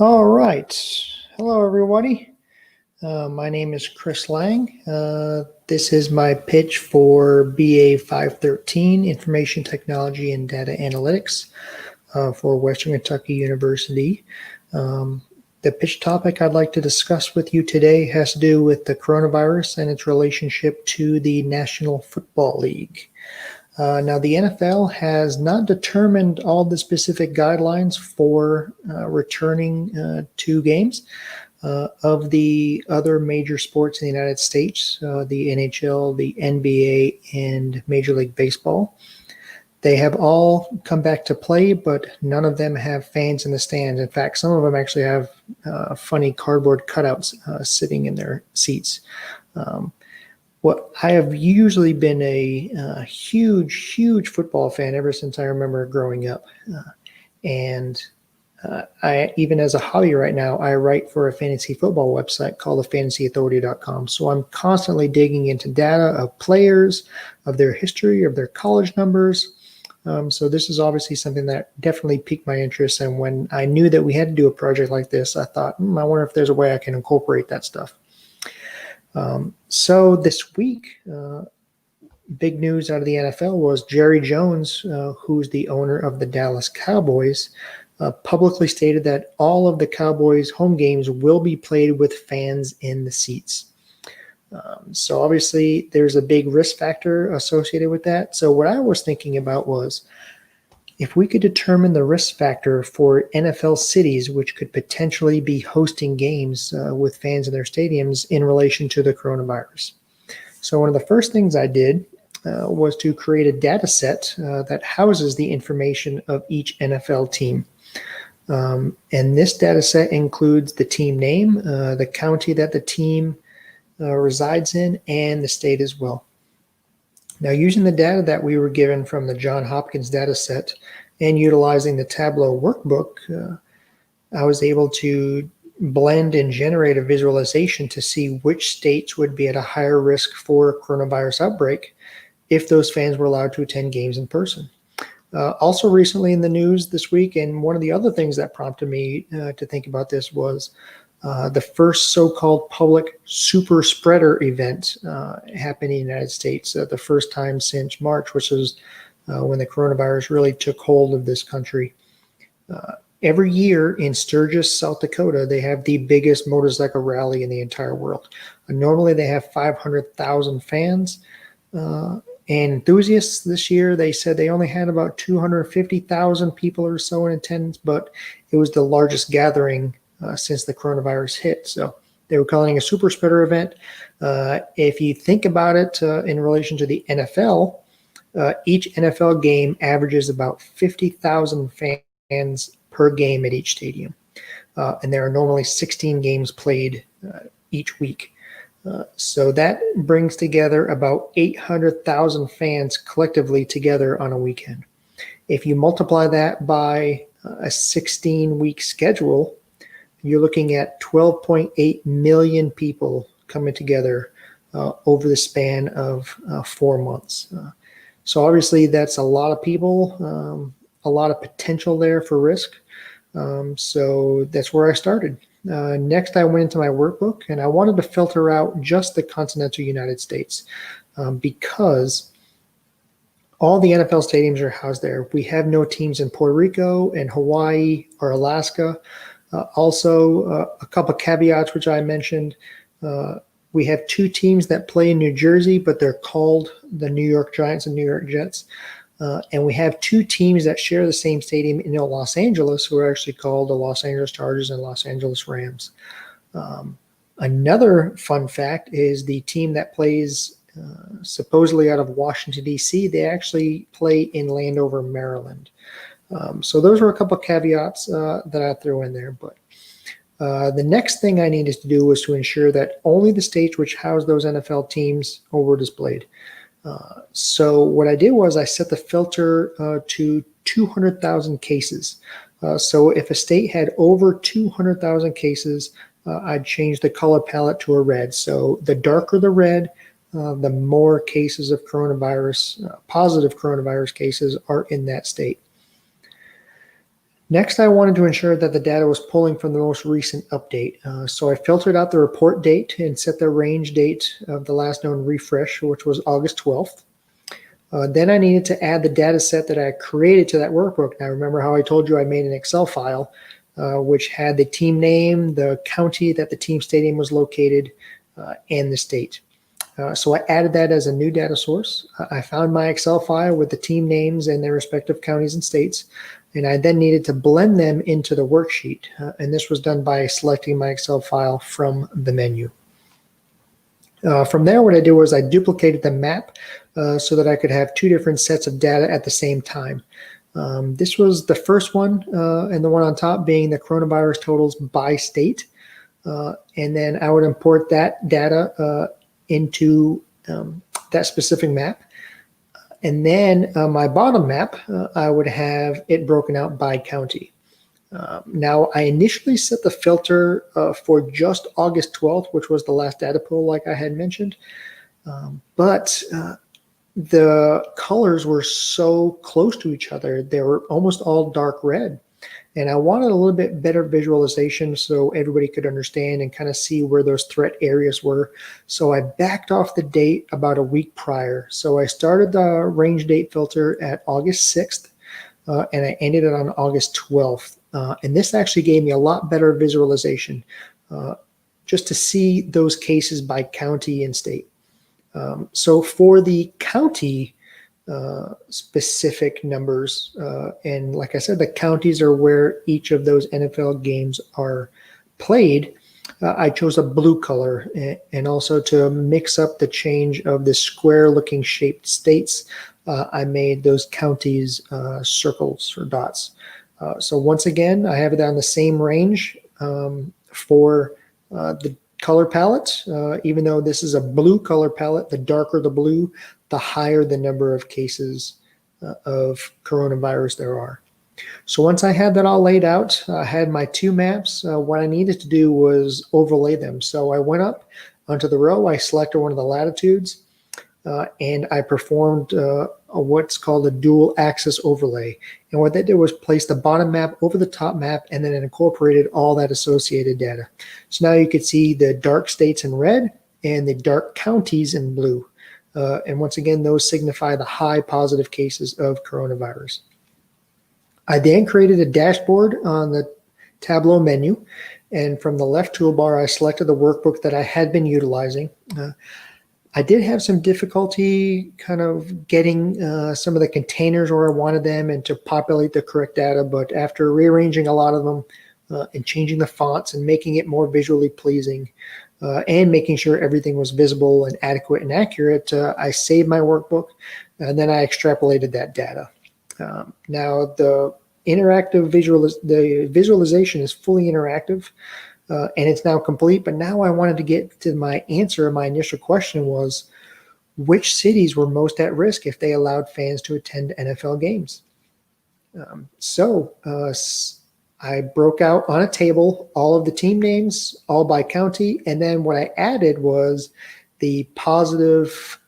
All right. Hello, everybody. My name is Chris Lang. This is my pitch for BA 513, Information Technology and Data Analytics for Western Kentucky University. The pitch topic I'd like to discuss with you today has to do with the coronavirus and its relationship to the National Football League. Now, the NFL has not determined all the specific guidelines for returning to games of the other major sports in the United States, the NHL, the NBA, and Major League Baseball. They have all come back to play, but none of them have fans in the stands. In fact, some of them actually have funny cardboard cutouts sitting in their seats. What I have usually been a huge football fan ever since I remember growing up. I even as a hobby right now, I write for a fantasy football website called thefantasyauthority.com. So I'm constantly digging into data of players, of their history, of their college numbers. So this is obviously something that definitely piqued my interest. And when I knew that we had to do a project like this, I thought, I wonder if there's a way I can incorporate that stuff. So this week, big news out of the NFL was Jerry Jones, who's the owner of the Dallas Cowboys, publicly stated that all of the Cowboys' home games will be played with fans in the seats. So obviously there's a big risk factor associated with that. So what I was thinking about was if we could determine the risk factor for NFL cities, which could potentially be hosting games with fans in their stadiums in relation to the coronavirus. So one of the first things I did was to create a data set that houses the information of each NFL team. And this data set includes the team name, the county that the team resides in, and the state as well. Now, using the data that we were given from the Johns Hopkins data set and utilizing the Tableau workbook, I was able to blend and generate a visualization to see which states would be at a higher risk for coronavirus outbreak if those fans were allowed to attend games in person. Also recently in the news this week, and one of the other things that prompted me to think about this was the first so-called public super spreader event happened in the United States, the first time since March, which was when the coronavirus really took hold of this country. Every year in Sturgis, South Dakota, they have the biggest motorcycle rally in the entire world. Normally they have 500,000 fans. And enthusiasts this year, they said they only had about 250,000 people or so in attendance, but it was the largest gathering since the coronavirus hit. So they were calling it a super spreader event. If you think about it in relation to the NFL, each NFL game averages about 50,000 fans per game at each stadium. And there are normally 16 games played each week. So that brings together about 800,000 fans collectively together on a weekend. If you multiply that by a 16-week schedule, you're looking at 12.8 million people coming together over the span of 4 months. So obviously that's a lot of people, a lot of potential there for risk. So that's where I started. Next, I went into my workbook and I wanted to filter out just the continental United States because all the NFL stadiums are housed there. We have no teams in Puerto Rico and Hawaii or Alaska. Also, a couple caveats, which I mentioned. We have 2 teams that play in New Jersey, but they're called the New York Giants and New York Jets. And we have 2 teams that share the same stadium in Los Angeles, who are actually called the Los Angeles Chargers and Los Angeles Rams. Another fun fact is the team that plays supposedly out of Washington, D.C., they actually play in Landover, Maryland. So those were a couple of caveats that I threw in there. But the next thing I needed to do was to ensure that only the states which house those NFL teams were displayed. So what I did was I set the filter to 200,000 cases. So if a state had over 200,000 cases, I'd change the color palette to a red. So the darker the red, the more cases of coronavirus, positive coronavirus cases are in that state. Next, I wanted to ensure that the data was pulling from the most recent update. So I filtered out the report date and set the range date of the last known refresh, which was August 12th. Then I needed to add the data set that I created to that workbook. Now, remember how I told you I made an Excel file, which had the team name, the county that the team stadium was located, and the state. So I added that as a new data source. I found my Excel file with the team names and their respective counties and states, and I then needed to blend them into the worksheet. And this was done by selecting my Excel file from the menu. From there, what I did was I duplicated the map so that I could have two different sets of data at the same time. This was the first one, and the one on top being the coronavirus totals by state. And then I would import that data into that specific map. And then my bottom map, I would have it broken out by county. Now, I initially set the filter for just August 12th, which was the last data pull, like I had mentioned. But the colors were so close to each other, they were almost all dark red. And I wanted a little bit better visualization so everybody could understand and kind of see where those threat areas were. So I backed off the date about a week prior. So I started the range date filter at August 6th, and I ended it on August 12th. And this actually gave me a lot better visualization just to see those cases by county and state. So for the county specific numbers, and like I said, the counties are where each of those NFL games are played. I chose a blue color, and also to mix up the change of the square looking shaped states, I made those counties circles or dots. So once again, I have it on the same range for the color palette. Even though this is a blue color palette, the darker the blue, the higher the number of cases of coronavirus there are. So once I had that all laid out, I had my two maps. What I needed to do was overlay them. So I went up onto the row, I selected one of the latitudes, and I performed what's called a dual axis overlay. And what that did was place the bottom map over the top map, and then it incorporated all that associated data. So now you could see the dark states in red and the dark counties in blue. And once again, those signify the high positive cases of coronavirus. I then created a dashboard on the Tableau menu, and from the left toolbar, I selected the workbook that I had been utilizing. I did have some difficulty kind of getting some of the containers where I wanted them and to populate the correct data, but after rearranging a lot of them and changing the fonts and making it more visually pleasing, and making sure everything was visible and adequate and accurate, I saved my workbook, and then I extrapolated that data. Now, the visualization is fully interactive, and it's now complete, but now I wanted to get to my answer. My initial question was, which cities were most at risk if they allowed fans to attend NFL games? I broke out on a table all of the team names, all by county, and then what I added was the positive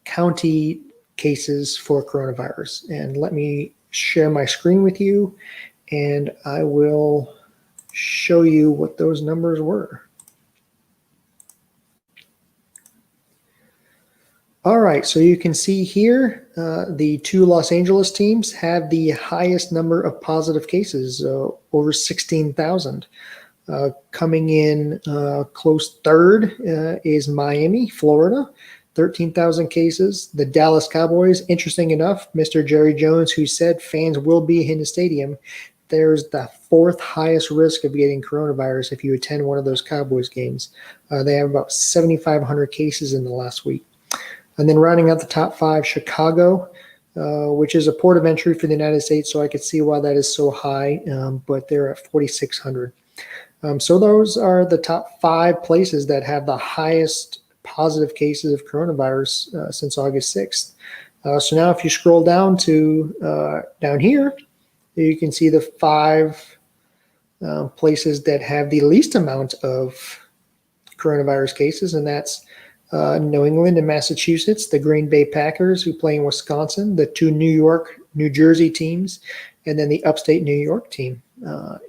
county cases for coronavirus. And let me share my screen with you, and I will show you what those numbers were. All right, so you can see here the two Los Angeles teams have the highest number of positive cases, over 16,000. Coming in close third is Miami, Florida, 13,000 cases. The Dallas Cowboys, interesting enough, Mr. Jerry Jones, who said fans will be in the stadium, there's the fourth highest risk of getting coronavirus if you attend one of those Cowboys games. They have about 7,500 cases in the last week. And then rounding out the top five, Chicago, which is a port of entry for the United States, so I could see why that is so high, but they're at 4,600. So those are the top 5 places that have the highest positive cases of coronavirus since August 6th. So now if you scroll down to down here, you can see the 5 places that have the least amount of coronavirus cases, and that's New England and Massachusetts, the Green Bay Packers, who play in Wisconsin, the 2 New York, New Jersey teams, and then the upstate New York team.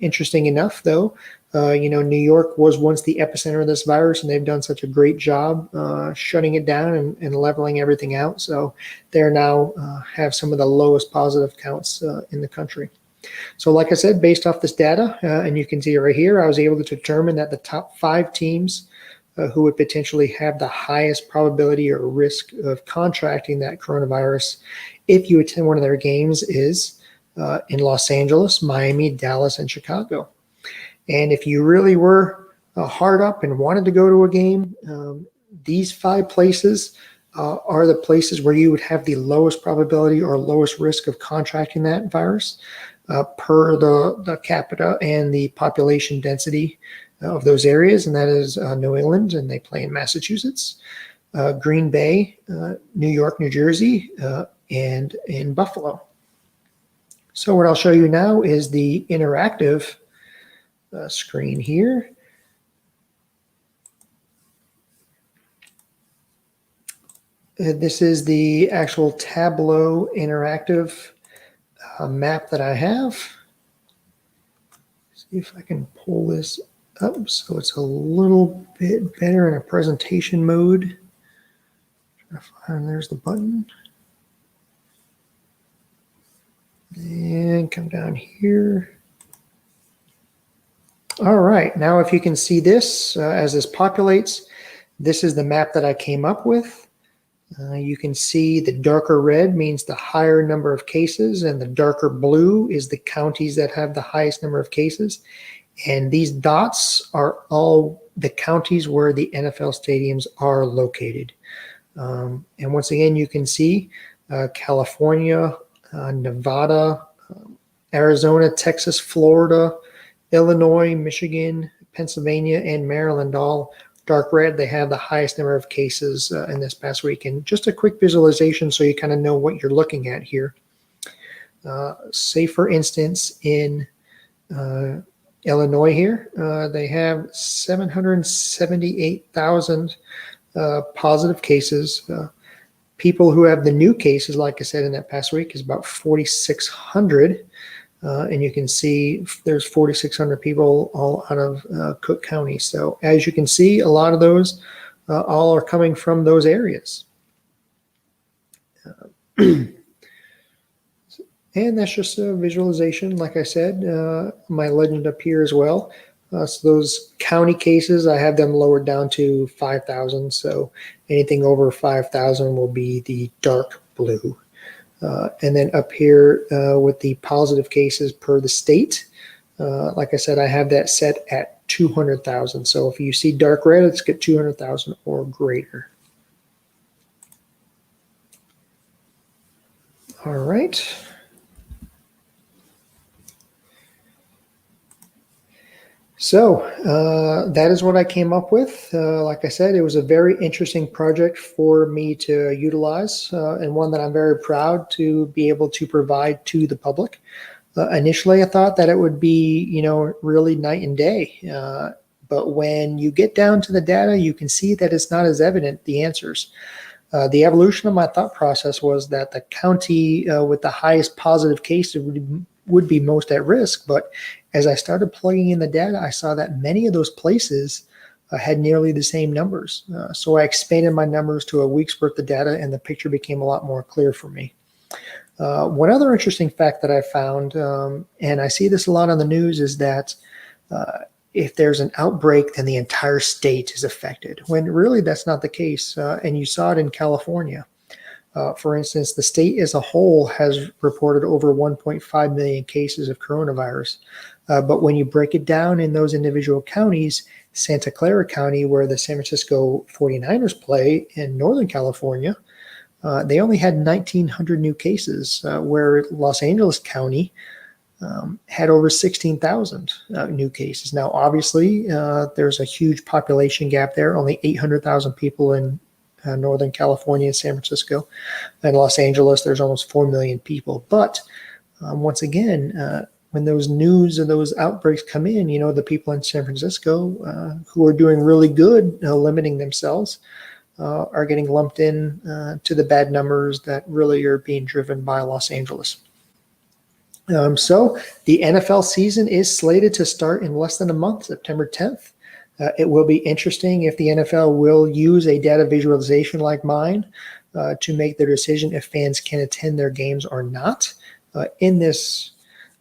Interesting enough, though, New York was once the epicenter of this virus, and they've done such a great job shutting it down and leveling everything out. So they're now have some of the lowest positive counts in the country. So like I said, based off this data, and you can see right here, I was able to determine that the top 5 teams who would potentially have the highest probability or risk of contracting that coronavirus if you attend one of their games is in Los Angeles, Miami, Dallas, and Chicago. And if you really were hard up and wanted to go to a game, these 5 places are the places where you would have the lowest probability or lowest risk of contracting that virus per the capita and the population density of those areas. And that is New England, and they play in Massachusetts, Green Bay, New York, New Jersey, and in Buffalo. So what I'll show you now is the interactive screen here. This is the actual Tableau Interactive map that I have. See if I can pull this up so it's a little bit better in a presentation mode. There's the button. And come down here. All right, now if you can see this, as this populates, this is the map that I came up with. You can see the darker red means the higher number of cases, and the darker blue is the counties that have the highest number of cases. And these dots are all the counties where the NFL stadiums are located. And once again, you can see California, Nevada, Arizona, Texas, Florida, Illinois, Michigan, Pennsylvania, and Maryland, all dark red. They have the highest number of cases in this past week. And just a quick visualization so you kind of know what you're looking at here. Say, for instance, in Illinois here, they have 778,000 positive cases. People who have the new cases, like I said, in that past week is about 4,600. And you can see there's 4,600 people all out of Cook County. So as you can see, a lot of those all are coming from those areas. And that's just a visualization. Like I said, my legend up here as well. So those county cases, I have them lowered down to 5,000. So anything over 5,000 will be the dark blue. And then up here with the positive cases per the state, like I said, I have that set at 200,000. So if you see dark red, let's get 200,000 or greater. All right. So that is what I came up with. Like I said, it was a very interesting project for me to utilize, and one that I'm very proud to be able to provide to the public. Initially, I thought that it would be, really night and day. But when you get down to the data, you can see that it's not as evident, the answers. The evolution of my thought process was that the county with the highest positive cases would be most at risk. But as I started plugging in the data, I saw that many of those places had nearly the same numbers. So I expanded my numbers to a week's worth of data, and the picture became a lot more clear for me. One other interesting fact that I found, and I see this a lot on the news, is that if there's an outbreak, then the entire state is affected, when really that's not the case. And you saw it in California. For instance, the state as a whole has reported over 1.5 million cases of coronavirus. But when you break it down in those individual counties, Santa Clara County, where the San Francisco 49ers play, in Northern California, they only had 1,900 new cases, where Los Angeles County had over 16,000 new cases. Now, obviously, there's a huge population gap there, only 800,000 people in Northern California and San Francisco. In Los Angeles, there's almost 4 million people. But once again, when those news and those outbreaks come in, the people in San Francisco who are doing really good, limiting themselves, are getting lumped in to the bad numbers that really are being driven by Los Angeles. So the NFL season is slated to start in less than a month, September 10th. It will be interesting if the NFL will use a data visualization like mine to make their decision if fans can attend their games or not in this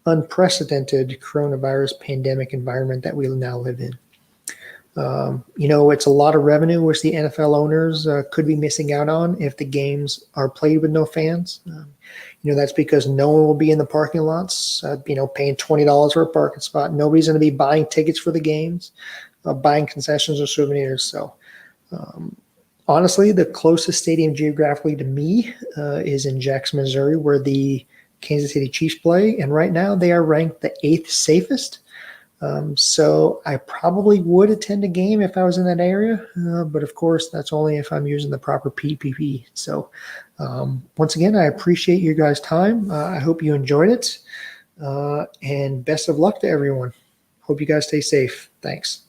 unprecedented coronavirus pandemic environment that we now live in. It's a lot of revenue which the NFL owners could be missing out on if the games are played with no fans. That's because no one will be in the parking lots, paying $20 for a parking spot. Nobody's going to be buying tickets for the games, buying concessions or souvenirs. So, honestly, the closest stadium geographically to me is in Jackson, Missouri, where the Kansas City Chiefs play. And right now they are ranked the 8th safest. So I probably would attend a game if I was in that area, but of course that's only if I'm using the proper PPP. So once again, I appreciate you guys' time. I hope you enjoyed it, and best of luck to everyone. Hope you guys stay safe. Thanks.